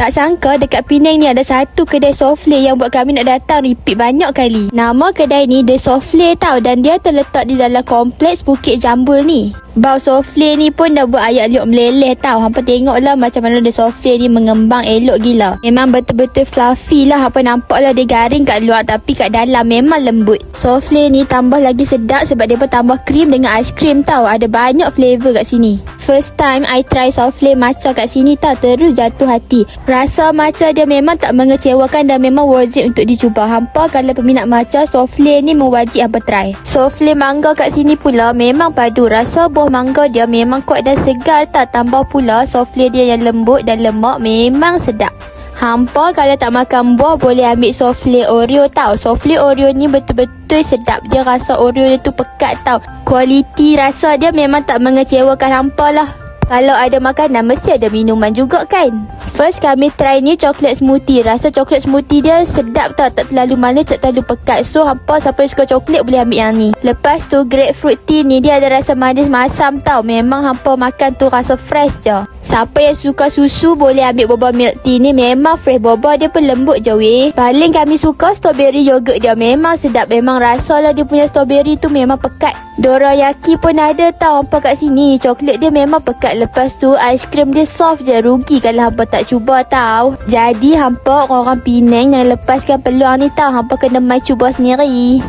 Tak sangka dekat Penang ni ada satu kedai souffle yang buat kami nak datang repeat banyak kali. Nama kedai ni The Souffle tau, dan dia terletak di dalam kompleks Bukit Jambul ni. Bau souffle ni pun dah buat ayak liuk meleleh tau. Hampa tengoklah macam mana The Souffle ni mengembang elok gila. Memang betul-betul fluffy lah. Hampa nampak lah dia garing kat luar tapi kat dalam memang lembut. Souffle ni tambah lagi sedap sebab dia pun tambah krim dengan aiskrim tau. Ada banyak flavour kat sini. First time I try souffle matcha kat sini tau, terus jatuh hati. Rasa matcha dia memang tak mengecewakan dan memang worth it untuk dicuba. Hampa kalau peminat matcha, souffle ni mewajib hampa try. Souffle mangga kat sini pula memang padu. Rasa buah mangga dia memang kuat dan segar tak. Tambah pula souffle dia yang lembut dan lemak, memang sedap. Hampa kalau tak makan buah boleh ambil souffle Oreo tau. Souffle Oreo ni betul-betul sedap. Dia rasa Oreo dia tu pekat tau. Kualiti rasa dia memang tak mengecewakan hampa lah. Kalau ada makanan mesti ada minuman juga kan. First kami try ni coklat smoothie. Rasa coklat smoothie dia sedap tau. Tak terlalu manis, tak terlalu pekat. So hampa siapa yang suka coklat boleh ambil yang ni. Lepas tu grapefruit tea ni dia ada rasa manis masam tau. Memang hampa makan tu rasa fresh je. Siapa yang suka susu boleh ambil boba milk tea ni. Memang fresh, boba dia pun lembut je weh. Paling kami suka strawberry yogurt dia. Memang sedap. Memang rasa lah dia punya strawberry tu memang pekat. Dorayaki pun ada tau hampa kat sini. Coklat dia memang pekat. Lepas tu aiskrim dia soft je. Rugi kalau hampa tak cuba tau. Jadi hampa orang Penang yang lepaskan peluang ni tau. Hampa kena mai cuba sendiri.